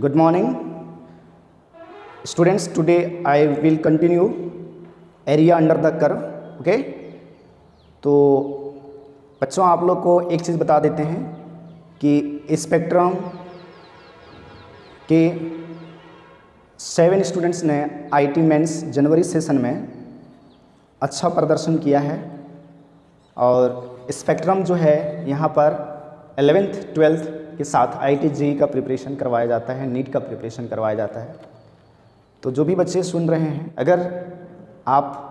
Good morning, students. Today I will continue area under the curve. Okay. तो बच्चों आप लोग को एक चीज़ बता देते हैं कि स्पेक्ट्रम के 7 स्टूडेंट्स ने आईटी मेंस जनवरी सेशन में अच्छा प्रदर्शन किया है और स्पेक्ट्रम जो है यहाँ पर 11th 12th के साथ आईटी जेईई का प्रिपरेशन करवाया जाता है, नीट का प्रिपरेशन करवाया जाता है। तो जो भी बच्चे सुन रहे हैं, अगर आप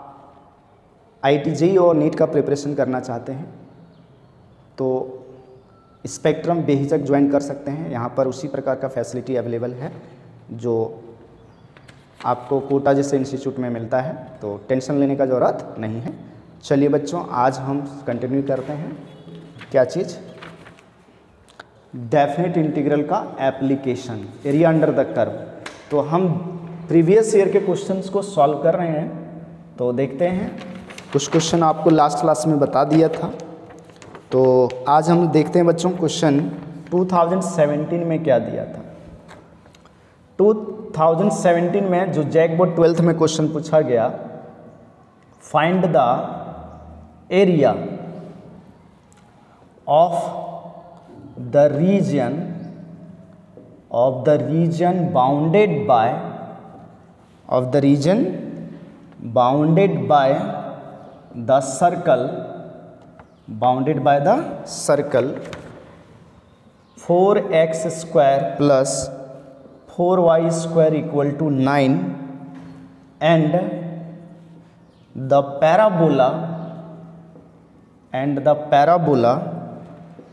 आईटी जेईई और नीट का प्रिपरेशन करना चाहते हैं तो स्पेक्ट्रम बेहिचक ज्वाइन कर सकते हैं। यहाँ पर उसी प्रकार का फैसिलिटी अवेलेबल है जो आपको कोटा जैसे इंस्टीट्यूट में मिलता है, तो टेंशन लेने का ज़रूरत नहीं है। चलिए बच्चों, आज हम कंटिन्यू करते हैं क्या चीज़, डेफिनेट इंटीग्रल का application, area under the curve. तो हम प्रीवियस ईयर के क्वेश्चंस को सॉल्व कर रहे हैं, तो देखते हैं। कुछ क्वेश्चन आपको लास्ट क्लास में बता दिया था, तो आज हम देखते हैं बच्चों क्वेश्चन 2017 में क्या दिया था। 2017 में जो जैक बोर्ड 12th में क्वेश्चन पूछा गया, find the area of the region bounded by the circle 4x square plus 4y square equal to 9 and the parabola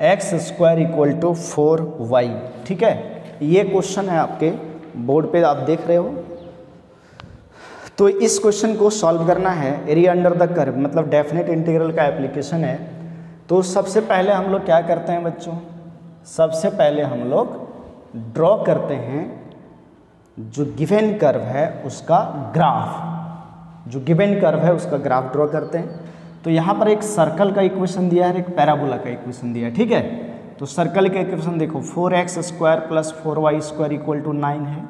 x square equal to 4y। ठीक है, ये क्वेश्चन है आपके बोर्ड पे, आप देख रहे हो। तो इस क्वेश्चन को सॉल्व करना है, एरिया अंडर द कर्व मतलब डेफिनेट इंटीग्रल का एप्लीकेशन है। तो सबसे पहले हम लोग क्या करते हैं बच्चों, सबसे पहले हम लोग ड्रॉ करते हैं जो गिवन कर्व है उसका ग्राफ, ड्रॉ करते हैं। तो यहाँ पर एक सर्कल का इक्वेशन दिया है, एक पैराबोला का इक्वेशन दिया है। ठीक है, तो सर्कल का इक्वेशन देखो, 4x square plus 4y square equal to 9 है।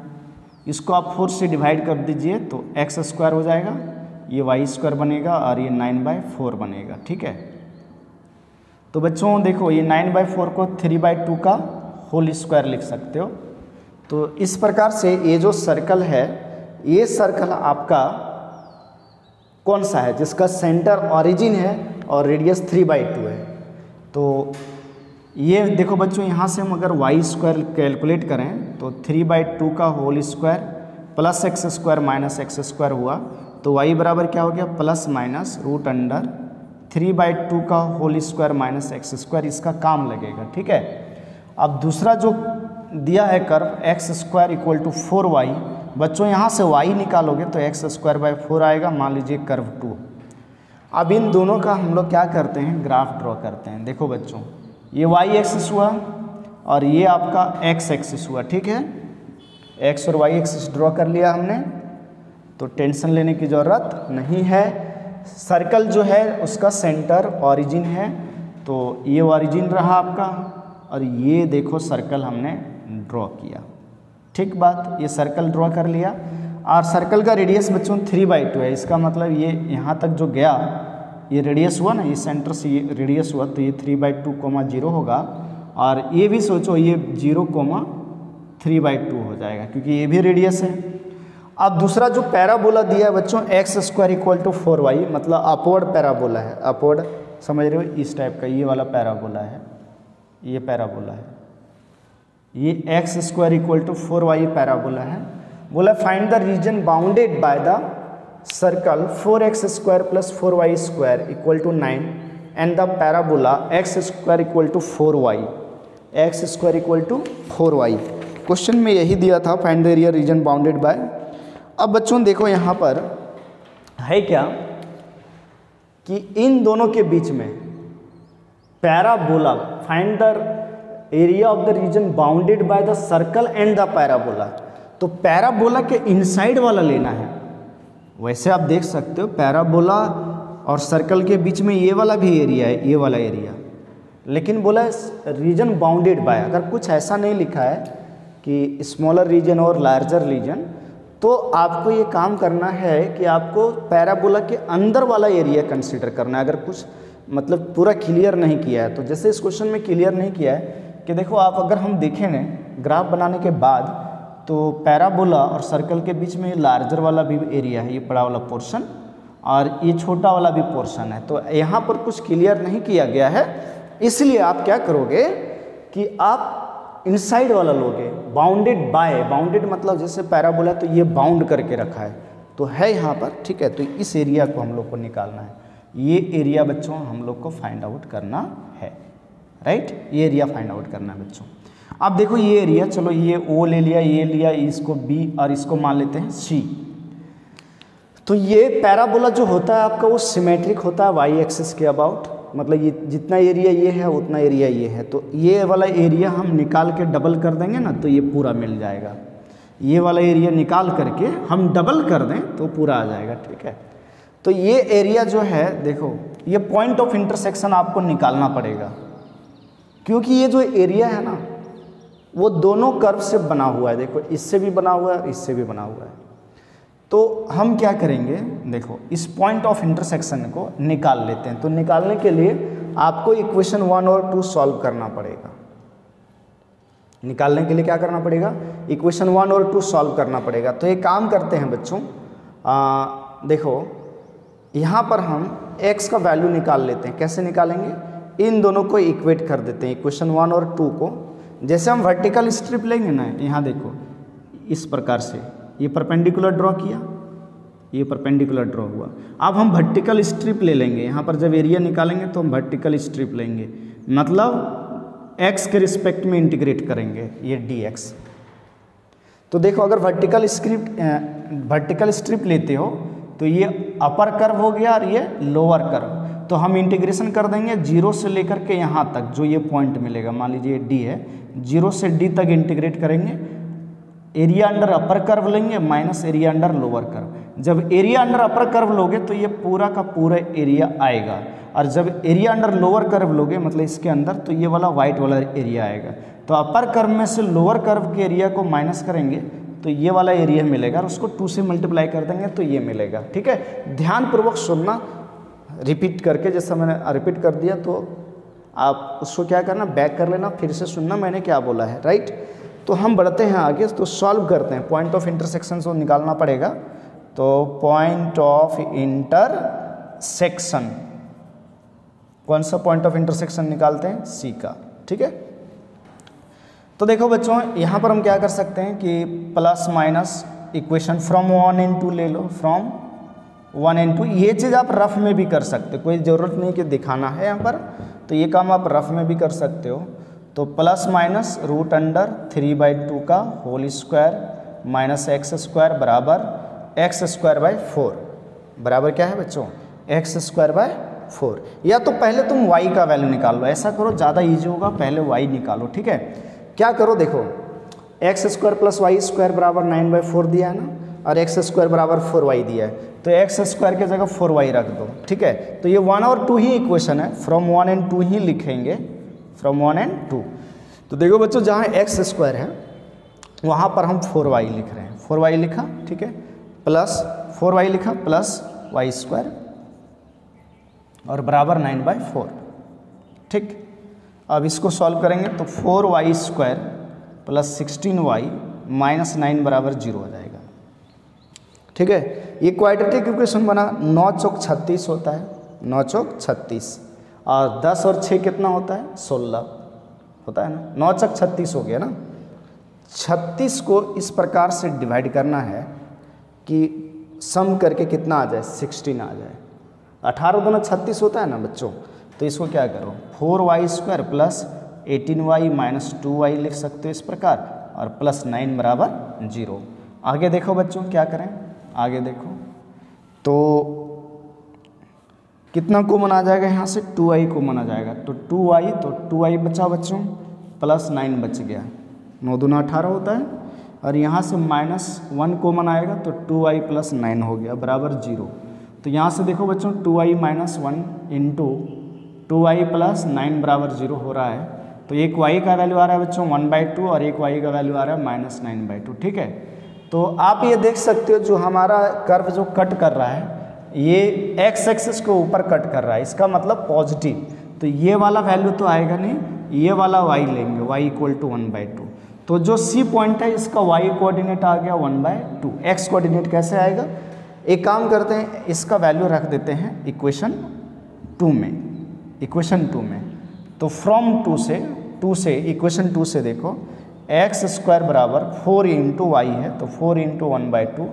इसको आप 4 से डिवाइड कर दीजिए तो x स्क्वायर हो जाएगा, ये y स्क्वायर बनेगा और ये 9/4 बनेगा। ठीक है, तो बच्चों देखो ये 9/4 को 3/2 का होल स्क्वायर लिख सकते हो। तो इस प्रकार से ये जो सर्कल है, ये सर्कल आपका कौन सा है, जिसका सेंटर ऑरिजिन है और रेडियस 3/2 है। तो ये देखो बच्चों, यहाँ से हम अगर y स्क्वायर कैलकुलेट करें तो 3/2 का whole square plus x square minus x square हुआ, तो y बराबर क्या हो गया, प्लस माइनस रूट अंडर 3/2 का whole square minus x square, इसका काम लगेगा। ठीक है, अब दूसरा जो दिया है curve x square equal to 4y, बच्चों यहाँ से y निकालोगे तो x स्क्वायर बाई 4 आएगा, मान लीजिए कर्व 2। अब इन दोनों का हम लोग क्या करते हैं, ग्राफ ड्रॉ करते हैं। देखो बच्चों, ये y एक्सिस हुआ और ये आपका x एक्सिस हुआ। ठीक है, x और y एक्सिस ड्रॉ कर लिया हमने, तो टेंशन लेने की ज़रूरत नहीं है। सर्कल जो है उसका सेंटर ऑरिजिन है, तो ये ऑरिजिन रहा आपका और ये देखो सर्कल हमने ड्रॉ किया। ठीक बात, ये सर्कल ड्रॉ कर लिया और सर्कल का रेडियस बच्चों 3/2 है। इसका मतलब ये यहाँ तक जो गया, ये रेडियस हुआ ना, ये सेंटर से ये रेडियस हुआ, तो ये 3/2, 0 होगा और ये भी सोचो ये 0, 3/2 हो जाएगा क्योंकि ये भी रेडियस है। अब दूसरा जो पैराबोला दिया है बच्चों, x square equal to 4y मतलब अपवर्ड पैराबोला है, अपवर्ड समझ रहे हो, इस टाइप का ये वाला पैराबोला है, ये पैराबोला है, ये x square equal to 4y parabola है। बोला find the region bounded by the circle 4x square plus 4y square equal to 9 and the parabola x square equal to 4y, x square equal to 4y। Question में यही दिया था, find the area region bounded by. अब बच्चों देखो यहाँ पर है क्या कि इन दोनों के बीच में parabola, find the area of the region bounded by the circle and the parabola. तो पैराबोला के इनसाइड वाला लेना है। वैसे आप देख सकते हो पैराबोला और सर्कल के बीच में ये वाला भी एरिया है, ये वाला एरिया, लेकिन बोला रीजन बाउंडेड बाय। अगर कुछ ऐसा नहीं लिखा है कि स्मॉलर रीजन और लार्जर रीजन, तो आपको ये काम करना है कि आपको पैराबोला के अंदर वाला एरिया कंसीडर करना है। अगर कुछ मतलब पूरा क्लियर नहीं किया है, तो जैसे इस क्वेश्चन में क्लियर नहीं किया है कि देखो आप अगर हम देखें ना ग्राफ बनाने के बाद, तो पैराबोला और सर्कल के बीच में लार्जर वाला भी एरिया है, ये बड़ा वाला पोर्शन, और ये छोटा वाला भी पोर्शन है। तो यहाँ पर कुछ क्लियर नहीं किया गया है, इसलिए आप क्या करोगे कि आप इनसाइड वाला लोगे, बाउंडेड बाय, बाउंडेड मतलब जैसे पैराबोला तो ये बाउंड करके रखा है, तो है यहाँ पर, ठीक है। तो इस एरिया को हम लोग को निकालना है, ये एरिया बच्चों हम लोग को फाइंड आउट करना है, राइट। ये एरिया फाइंड आउट करना है बच्चों। अब देखो ये एरिया, चलो ये ओ ले लिया, ये लिया, इसको बी और इसको मान लेते हैं सी। तो ये पैराबोला जो होता है आपका वो सिमेट्रिक होता है वाई एक्सिस के अबाउट, मतलब ये जितना एरिया ये है उतना एरिया ये है, तो ये वाला एरिया हम निकाल के डबल कर देंगे ना तो ये पूरा मिल जाएगा। ये वाला एरिया निकाल करके हम डबल कर दें तो पूरा आ जाएगा, ठीक है। तो ये एरिया जो है देखो, ये पॉइंट ऑफ इंटरसेक्शन आपको निकालना पड़ेगा, क्योंकि ये जो एरिया है ना वो दोनों कर्व से बना हुआ है। देखो इससे भी बना हुआ है और इससे भी बना हुआ है। तो हम क्या करेंगे, देखो इस पॉइंट ऑफ इंटरसेक्शन को निकाल लेते हैं। तो निकालने के लिए आपको इक्वेशन 1 और 2 सॉल्व करना पड़ेगा। निकालने के लिए क्या करना पड़ेगा, इक्वेशन 1 और 2 सॉल्व करना पड़ेगा। तो एक काम करते हैं बच्चों, देखो यहाँ पर हम x का वैल्यू निकाल लेते हैं। कैसे निकालेंगे, इन दोनों को इक्वेट कर देते हैं, इक्वेशन 1 और 2 को। जैसे हम वर्टिकल स्ट्रिप लेंगे ना, यहाँ देखो इस प्रकार से ये परपेंडिकुलर ड्रॉ किया, ये परपेंडिकुलर ड्रॉ हुआ। अब हम वर्टिकल स्ट्रिप ले लेंगे, यहाँ पर जब एरिया निकालेंगे तो हम वर्टिकल स्ट्रिप लेंगे, मतलब x के रिस्पेक्ट में इंटीग्रेट करेंगे ये dx। तो देखो अगर वर्टिकल स्ट्रिप लेते हो तो ये अपर कर्व हो गया और ये लोअर कर्व, तो हम इंटीग्रेशन कर देंगे 0 से लेकर के यहाँ तक जो ये पॉइंट मिलेगा, मान लीजिए d है, 0 से d तक इंटीग्रेट करेंगे। एरिया अंडर अपर कर्व लेंगे minus area under lower curve. जब एरिया अंडर अपर कर्व लोगे तो ये पूरा का पूरा एरिया आएगा, और जब एरिया अंडर लोअर कर्व लोगे मतलब इसके अंदर, तो ये वाला वाइट वाला एरिया आएगा। तो अपर कर्व में से लोअर कर्व के एरिया को माइनस करेंगे तो ये वाला एरिया मिलेगा, और उसको 2 से मल्टीप्लाई कर देंगे तो ये मिलेगा, ठीक है। ध्यानपूर्वक सुनना, रिपीट करके, जैसा मैंने रिपीट कर दिया तो आप उसको क्या करना, बैक कर लेना, फिर से सुनना मैंने क्या बोला है, राइट। तो हम बढ़ते हैं आगे, तो सॉल्व करते हैं। पॉइंट ऑफ इंटरसेक्शन को निकालना पड़ेगा, तो पॉइंट ऑफ इंटरसेक्शन, कौन सा पॉइंट ऑफ इंटरसेक्शन निकालते हैं, सी का, ठीक है। तो देखो बच्चों यहाँ पर हम क्या कर सकते हैं कि plus minus equation from 1 and 2 ले लो, फ्रॉम 1 and 2। ये चीज़ आप रफ में भी कर सकते हो, कोई ज़रूरत नहीं कि दिखाना है यहाँ पर, तो ये काम आप रफ में भी कर सकते हो। तो प्लस माइनस रूट अंडर 3/2 का whole square minus x square बराबर एक्स स्क्वायर बाई 4 बराबर क्या है बच्चों, एक्स स्क्वायर बाय 4। या तो पहले तुम y का वैल्यू निकाल लो, ऐसा करो ज़्यादा ईजी होगा, पहले y निकालो, ठीक है। क्या करो, देखो x square plus y square बराबर 9/4 दिया है ना, और एक्स स्क्वायर बराबर 4y दिया है, तो एक्स स्क्वायर की जगह 4y रख दो, ठीक है। तो ये 1 और 2 ही इक्वेशन है, फ्रॉम 1 and 2 ही लिखेंगे, फ्रॉम 1 and 2। तो देखो बच्चों जहाँ एक्स स्क्वायर है वहाँ पर हम 4y लिख रहे हैं, 4y लिखा, ठीक है, प्लस 4y लिखा प्लस वाई स्क्वायर और बराबर 9/4, ठीक। अब इसको सॉल्व करेंगे तो 4y square plus 16y minus 9 बराबर 0 हो जाएगा, ठीक है। ये क्वाड्रेटिक इक्वेशन बना, 9 चौक 36 होता है, 9 चौक 36, और 10 और 6 कितना होता है, 16 होता है ना, 9 चौक 36 हो गया ना। 36 को इस प्रकार से डिवाइड करना है कि सम करके कितना आ जाए, 16 आ जाए। 18 दूना 36 होता है ना बच्चों, तो इसको क्या करो, 4y square plus 18y minus 2y लिख सकते हो इस प्रकार, और प्लस 9 बराबर 0। आगे देखो बच्चों क्या करें, आगे देखो तो कितना कॉमन आ जाएगा, यहाँ से 2y कॉमन आ जाएगा, तो 2y, तो 2y बचा बच्चों, प्लस 9 बच गया, 9 दूना 18 होता है, और यहाँ से -1 कॉमन आएगा तो 2y प्लस 9 हो गया बराबर 0। तो यहाँ से देखो बच्चों 2y minus 1 into 2y plus 9 बराबर 0 हो रहा है, तो एक y का वैल्यू आ रहा है बच्चों 1/2 और एक y का वैल्यू आ रहा है -9/2, ठीक है। तो आप ये देख सकते हो जो हमारा कर्व जो कट कर रहा है ये x एक्सिस को ऊपर कट कर रहा है, इसका मतलब पॉजिटिव, तो ये वाला वैल्यू तो आएगा नहीं, ये वाला y लेंगे, y = 1/2। तो जो C पॉइंट है इसका y कोऑर्डिनेट आ गया 1/2, x कोऑर्डिनेट कैसे आएगा, एक काम करते हैं इसका वैल्यू रख देते हैं इक्वेशन 2 में। तो फ्रॉम 2 से इक्वेशन 2 से देखो x² बराबर 4 × y है, तो 4 × 1/2,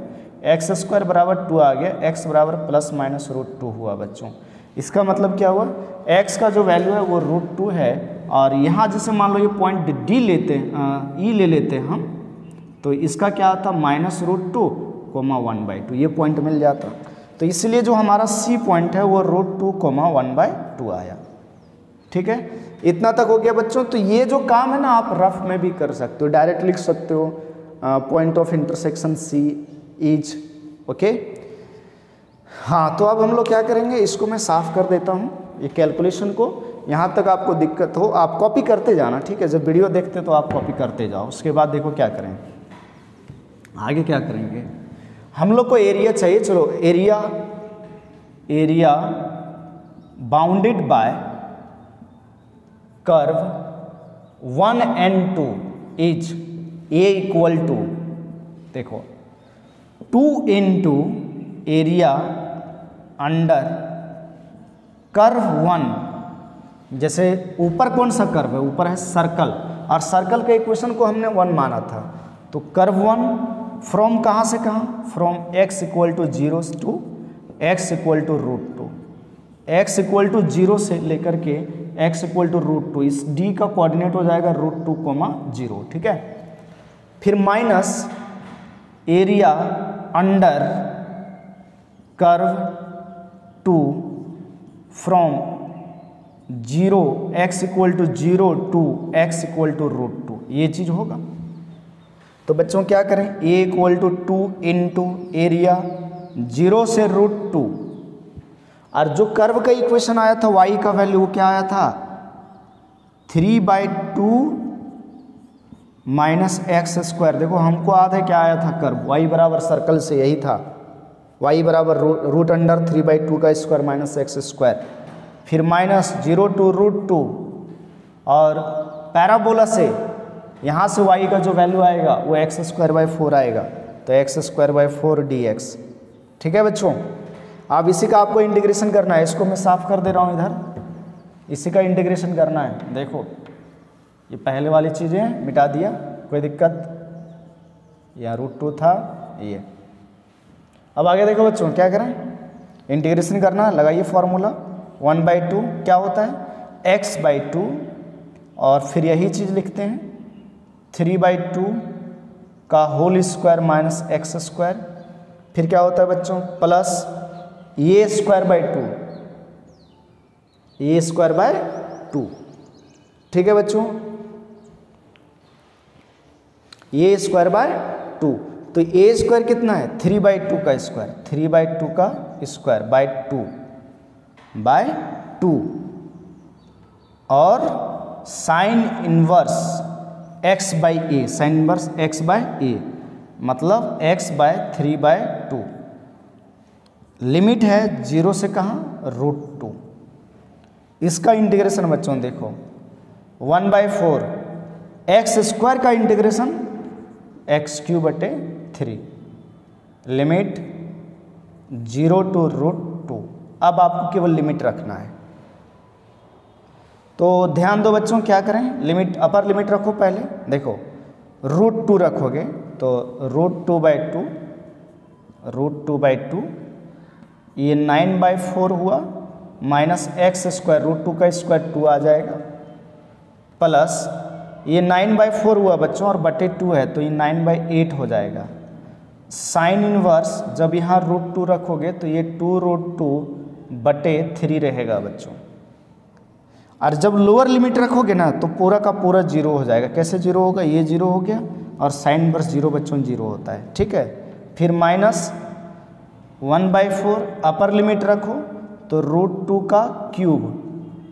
x² बराबर 2 आ गया, x बराबर ±√2 हुआ बच्चों। इसका मतलब क्या हुआ, x का जो वैल्यू है वो √2 है, और यहाँ जैसे मान लो ये पॉइंट D लेते हैं, E ले लेते हैं हम, तो इसका क्या आता -√2, 1/2, ये पॉइंट मिल जाता। तो इसलिए जो हमारा C पॉइंट है वो √2, 1/2 आया, ठीक है। इतना तक हो गया बच्चों। तो ये जो काम है ना आप रफ में भी कर सकते हो, डायरेक्ट लिख सकते हो, point of intersection C is okay. हाँ, तो अब हम लोग क्या करेंगे, इसको मैं साफ कर देता हूँ, ये कैलकुलेशन को। यहाँ तक आपको दिक्कत हो आप कॉपी करते जाना, ठीक है। जब वीडियो देखते तो आप कॉपी करते जाओ। उसके बाद देखो क्या करें, आगे क्या करेंगे, हम लोग को एरिया चाहिए। चलो area bounded by curve 1 and 2 is A = देखो 2 × एरिया अंडर कर्व 1। जैसे ऊपर कौन सा कर्व है, ऊपर है सर्कल, और सर्कल के इक्वेशन को हमने 1 माना था, तो कर्व 1 फ्रॉम कहाँ से कहाँ, from x = 0 to x = √2, x = 0 से लेकर के x = √2, इस D का कोऑर्डिनेट हो जाएगा √2, 0, ठीक है। फिर minus area under curve 2 from 0 x = 0 to x = √2, ये चीज़ होगा। तो बच्चों क्या करें, A = 2 × एरिया 0 से √2, और जो कर्व का इक्वेशन आया था y का वैल्यू क्या आया था 3/2 -x²। देखो हमको याद है क्या आया था कर्व, y बराबर सर्कल से यही था, y बराबर √3/2 का स्क्वायर -x², फिर -0 to √2, और पैराबोला से यहाँ से y का जो वैल्यू आएगा वो x²/4 आएगा, तो x²/4 dx, ठीक है बच्चों। अब इसी का आपको इंटीग्रेशन करना है, इसको मैं साफ कर दे रहा हूँ इधर, इसी का इंटीग्रेशन करना है। देखो ये पहले वाली चीज़ें मिटा दिया, कोई दिक्कत, यहाँ √2 था ये। अब आगे देखो बच्चों क्या करें, इंटीग्रेशन करना, लगाइए फॉर्मूला 1/2 क्या होता है x/2, और फिर यही चीज़ लिखते हैं 3/2 का होल स्क्वायर -x², फिर क्या होता है बच्चों प्लस a²/2, a²/2, ठीक है बच्चों, a²/2। तो a² कितना है 3/2 का स्क्वायर, 3/2 का स्क्वायर /2, और sine inverse x/a, sine inverse x/a मतलब x/3/2, लिमिट है 0 से कहाँ √2। इसका इंटीग्रेशन बच्चों देखो 1/4 x² का इंटीग्रेशन x³/3, लिमिट 0 to √2। अब आपको केवल लिमिट रखना है, तो ध्यान दो बच्चों क्या करें, लिमिट अपर लिमिट रखो पहले, देखो √2 रखोगे तो √2/2 ये 9/4 हुआ, -x² √2 का स्क्वायर 2 आ जाएगा, प्लस ये 9/4 हुआ बच्चों और /2 है तो ये 9/8 हो जाएगा। साइन इनवर्स जब यहाँ √2 रखोगे तो ये 2√2/3 रहेगा बच्चों, और जब लोअर लिमिट रखोगे ना तो पूरा का पूरा 0 हो जाएगा। कैसे 0 होगा, ये 0 हो गया और साइन इनवर्स 0 बच्चों 0 होता है, ठीक है। फिर -1/4 अपर लिमिट रखो तो √2 का क्यूब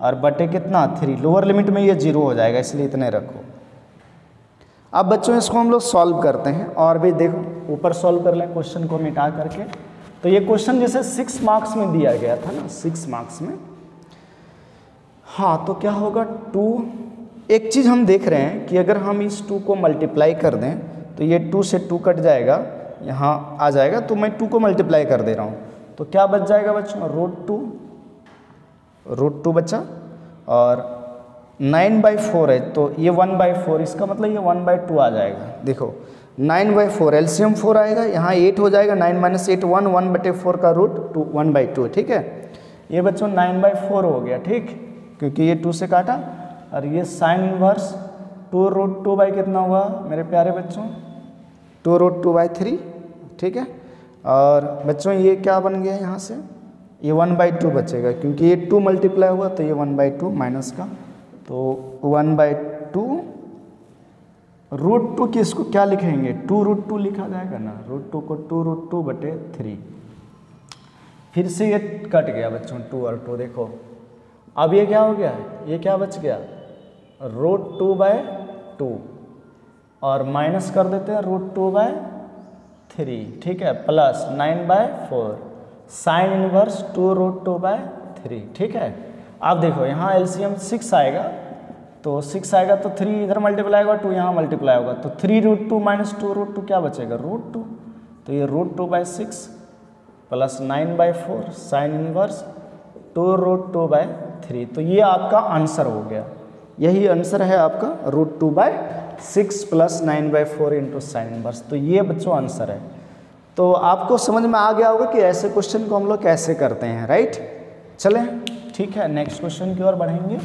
और बटे कितना 3, लोअर लिमिट में ये 0 हो जाएगा, इसलिए इतने रखो। अब बच्चों इसको हम लोग सॉल्व करते हैं, और भी देखो ऊपर सॉल्व कर लें क्वेश्चन को मिटा करके। तो ये क्वेश्चन जैसे 6 मार्क्स में दिया गया था ना, 6 मार्क्स में। हाँ, तो क्या होगा 2, एक चीज़ हम देख रहे हैं कि अगर हम इस 2 को मल्टीप्लाई कर दें तो ये 2 से 2 कट जाएगा, यहाँ आ जाएगा, तो मैं 2 को मल्टीप्लाई कर दे रहा हूँ, तो क्या बच जाएगा बच्चों, रूट 2 बचा, और 9/4 है तो ये 1/4, इसका मतलब ये 1/2 आ जाएगा। देखो 9/4 एलसीएम 4 आएगा, यहाँ 8 हो जाएगा, 9 - 8 1, 1/4 का रूट 2 1/2, ठीक है। ये बच्चों 9/4 हो गया, ठीक, क्योंकि ये 2 से काटा, और ये साइन इनवर्स 2√2 कितना हुआ मेरे प्यारे बच्चों, 2√2/3, ठीक है। और बच्चों ये क्या बन गया यहाँ से, ये 1/2 बचेगा, क्योंकि ये 2 मल्टीप्लाई हुआ तो ये 1/2 माइनस का, तो 1/2 √2 की इसको क्या लिखेंगे, 2√2 लिखा जाएगा ना, √2 को 2√2/3। फिर से ये कट गया बच्चों 2 और 2, देखो अब ये क्या हो गया, ये क्या बच गया, √2/2, और माइनस कर देते हैं √2/3, ठीक है, प्लस 9/4 साइन इनवर्स 2√2/3, ठीक है। अब देखो यहाँ एलसीएम 6 आएगा, तो 6 आएगा तो 3 इधर मल्टीप्लाई होगा, 2 यहाँ मल्टीप्लाई होगा, तो 3√2 माइनस 2√2 क्या बचेगा, √2, तो ये √2/6 प्लस 9/4 साइन इनवर्स 2√2/3, तो ये आपका आंसर हो गया, यही आंसर है आपका √2/6 प्लस 9/4 इंटू साइन इनवर्स। तो ये बच्चों आंसर है। तो आपको समझ में आ गया होगा कि ऐसे क्वेश्चन को हम लोग कैसे करते हैं, राइट। चलें, ठीक है, नेक्स्ट क्वेश्चन की ओर बढ़ेंगे।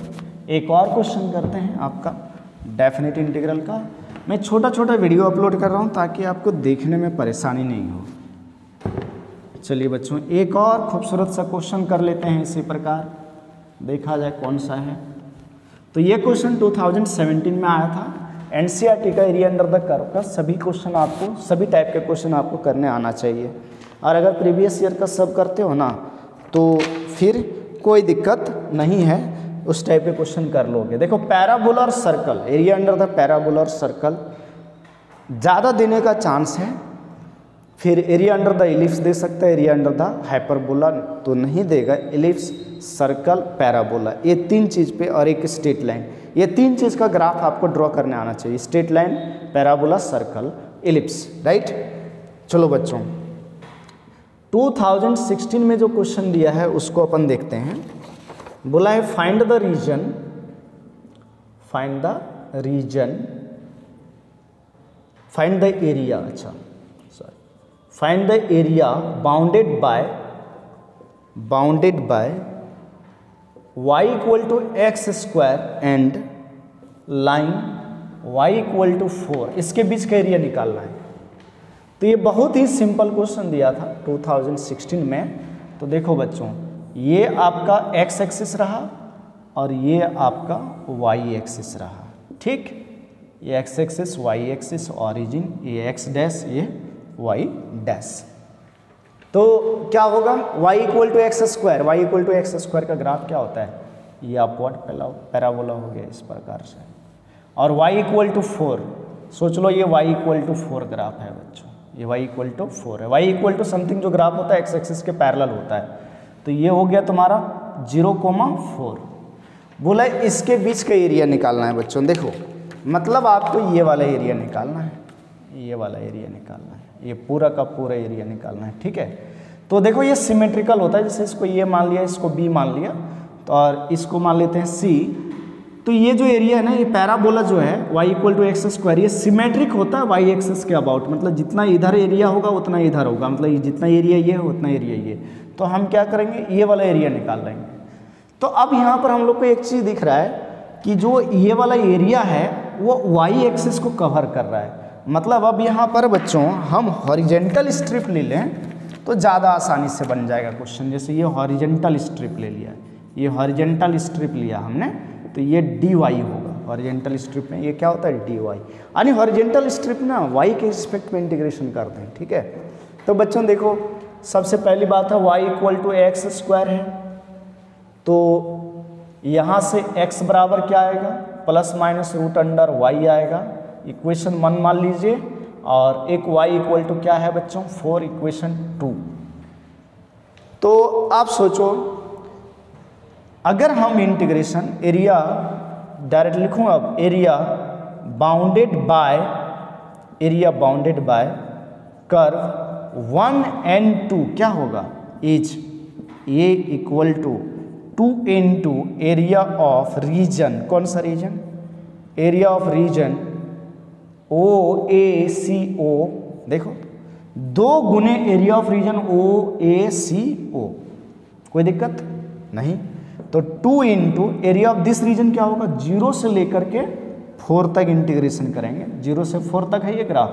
एक और क्वेश्चन करते हैं आपका डेफिनेट इंटीग्रल का। मैं छोटा छोटा वीडियो अपलोड कर रहा हूँ ताकि आपको देखने में परेशानी नहीं हो। चलिए बच्चों एक और खूबसूरत सा क्वेश्चन कर लेते हैं इसी प्रकार, देखा जाए कौन सा है। तो ये क्वेश्चन 2017 में आया था। एनसीईआरटी का एरिया अंडर द कर्व का सभी क्वेश्चन आपको, सभी टाइप के क्वेश्चन आपको करने आना चाहिए। और अगर प्रीवियस ईयर का सब करते हो ना तो फिर कोई दिक्कत नहीं है, उस टाइप के क्वेश्चन कर लोगे। देखो पैराबोला और circle, area under the parabola और सर्कल ज़्यादा देने का चांस है। फिर एरिया अंडर द इलिप्स दे सकता है, एरिया अंडर द हाइपरबोला तो नहीं देगा। इलिप्स, सर्कल, पैराबोला, ये तीन चीज़ पे, और एक स्ट्रेट लाइन, ये तीन चीज़ का ग्राफ आपको ड्रॉ करने आना चाहिए। Straight line, parabola, circle, ellipse, right. चलो बच्चों 2016 में जो क्वेश्चन दिया है उसको अपन देखते हैं। बोला है find the reason, find the reason, find the area, अच्छा sorry, find the area bounded by y equal to x square and line y equal to 4, इसके बीच का एरिया निकालना है। तो ये बहुत ही सिंपल क्वेश्चन दिया था 2016 में। तो देखो बच्चों ये आपका x एक्सिस रहा और ये आपका y एक्सिस रहा, ठीक। ये x axis, y axis, origin, ये x डैश, ये y डैश। तो क्या होगा y equal to x square, y equal to x square का ग्राफ क्या होता है, ये अपवर्ड पैराबोला हो गया इस प्रकार से। और y इक्वल टू 4, सोच लो ये y इक्वल टू 4 ग्राफ है बच्चों, ये y इक्वल टू 4 है। y इक्वल टू समथिंग जो ग्राफ होता है एक्स एक्सिस के पैरेलल होता है। तो ये हो गया तुम्हारा 0,4। बोला इसके बीच का एरिया निकालना है बच्चों। देखो मतलब आपको ये वाला एरिया निकालना है, ये वाला एरिया निकालना है, ये पूरा का पूरा एरिया निकालना है, ठीक है। तो देखो ये सिमेट्रिकल होता है, जैसे इसको ये मान लिया, इसको b मान लिया, तो और इसको मान लेते हैं c। तो ये जो एरिया है ना, ये पैराबोला जो है y equal to x square, ये सिमेट्रिक होता है y एक्सिस के अबाउट, मतलब जितना इधर एरिया होगा उतना इधर होगा, मतलब जितना एरिया ये है उतना एरिया ये। तो हम क्या करेंगे, ये वाला एरिया निकाल लेंगे। तो अब यहाँ पर हम लोग को एक चीज़ दिख रहा है कि जो ये वाला एरिया है वो y एक्सिस को कवर कर रहा है। मतलब अब यहाँ पर बच्चों हम हॉरिजेंटल स्ट्रिप ले लें तो ज़्यादा आसानी से बन जाएगा क्वेश्चन। जैसे ये हॉरिजेंटल स्ट्रिप ले लिया, ये हॉरिजेंटल स्ट्रिप लिया हमने, तो ये dy होगा। हॉरिजेंटल स्ट्रिप में ये क्या होता है, dy, यानी हॉरिजेंटल स्ट्रिप ना y के रिस्पेक्ट में इंटीग्रेशन करते हैं, ठीक है। तो बच्चों देखो सबसे पहली बात है y equal to x square है, तो यहाँ से x बराबर क्या आएगा, plus minus root under y आएगा, इक्वेशन 1 मान लीजिए, और एक y इक्वल टू क्या है बच्चों 4, इक्वेशन 2। तो आप सोचो अगर हम इंटीग्रेशन एरिया डायरेक्ट लिखूँ, अब area bounded by curve 1 and 2 क्या होगा, is A equal to 2 into area of region, कौन सा region, area of region OACO, देखो 2 गुने एरिया ऑफ रीजन OACO, कोई दिक्कत नहीं। तो 2 into area of this region क्या होगा, 0 से लेकर के 4 तक इंटीग्रेशन करेंगे, 0 से 4 तक है ये ग्राफ,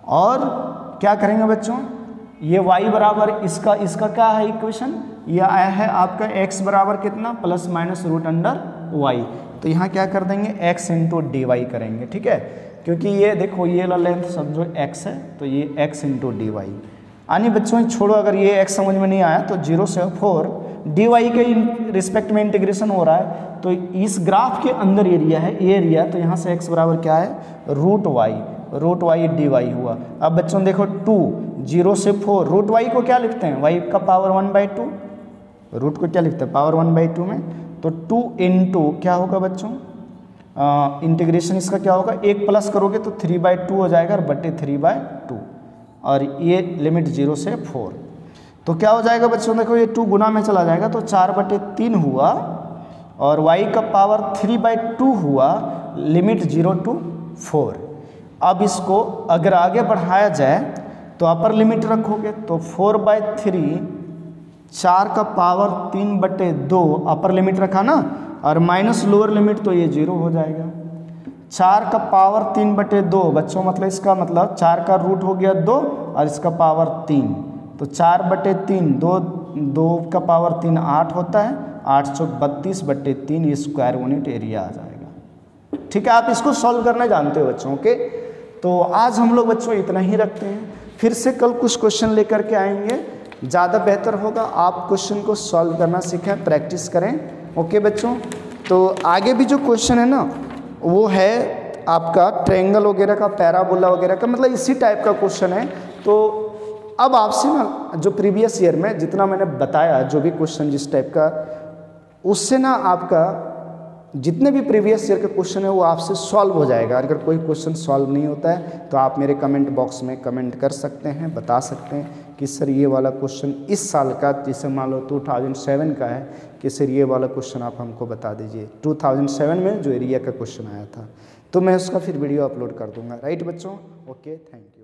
और क्या करेंगे बच्चों, ये y बराबर इसका क्या है इक्वेशन, ये आया है आपका x बराबर कितना, plus minus root under y। तो यहाँ क्या कर देंगे, x इंटू डी वाई करेंगे, ठीक है, क्योंकि ये देखो ये वाला लेंथ समझो x है, तो ये x इंटू डी वाई। यानी बच्चों छोड़ो, अगर ये x समझ में नहीं आया तो 0 से 4 डी वाई के रिस्पेक्ट में इंटीग्रेशन हो रहा है, तो इस ग्राफ के अंदर एरिया है, ये एरिया, तो यहाँ से x बराबर क्या है, रूट वाई डी वाई हुआ। अब बच्चों देखो 2 0 से 4, रूट वाई को क्या लिखते हैं, y का पावर 1/2, रूट को क्या लिखते हैं पावर 1/2 में, तो 2 इंटू क्या होगा बच्चों, इंटीग्रेशन इसका क्या होगा, 1 प्लस करोगे तो 3/2 हो जाएगा, और बटे 3/2, और ये लिमिट 0 से 4, तो क्या हो जाएगा बच्चों, देखो ये 2 गुना में चला जाएगा, तो 4/3 हुआ, और y का पावर 3/2 हुआ, लिमिट 0 to 4। अब इसको अगर आगे बढ़ाया जाए तो अपर लिमिट रखोगे तो 4/3, 4 का पावर 3/2 अपर लिमिट रखा ना, और माइनस लोअर लिमिट, तो ये 0 हो जाएगा। 4 का पावर 3/2 बच्चों, मतलब इसका मतलब 4 का रूट हो गया 2, और इसका पावर 3, तो 4/3, 2 का पावर 3 8 होता है, 8 चौक 32/3, ये स्क्वायर यूनिट एरिया आ जाएगा। ठीक है, आप इसको सॉल्व करना जानते हो बच्चों, ओके। तो आज हम लोग बच्चों इतना ही रखते हैं, फिर से कल कुछ क्वेश्चन लेकर के आएंगे, ज़्यादा बेहतर होगा आप क्वेश्चन को सॉल्व करना सीखें, प्रैक्टिस करें, ओके बच्चों। तो आगे भी जो क्वेश्चन है ना, वो है आपका ट्रायंगल वगैरह का, पैराबोला वगैरह का, मतलब इसी टाइप का क्वेश्चन है। तो अब आपसे ना जो प्रीवियस ईयर में जितना मैंने बताया, जो भी क्वेश्चन जिस टाइप का, उससे ना आपका जितने भी प्रीवियस ईयर के क्वेश्चन है वो आपसे सॉल्व हो जाएगा। अगर कोई क्वेश्चन सॉल्व नहीं होता है तो आप मेरे कमेंट बॉक्स में कमेंट कर सकते हैं, बता सकते हैं कि सर ये वाला क्वेश्चन इस साल का, जैसे मान लो 2007 का है, कि सर ये वाला क्वेश्चन आप हमको बता दीजिए, 2007 में जो एरिया का क्वेश्चन आया था, तो मैं उसका फिर वीडियो अपलोड कर दूंगा। राइट बच्चों, ओके, थैंक यू।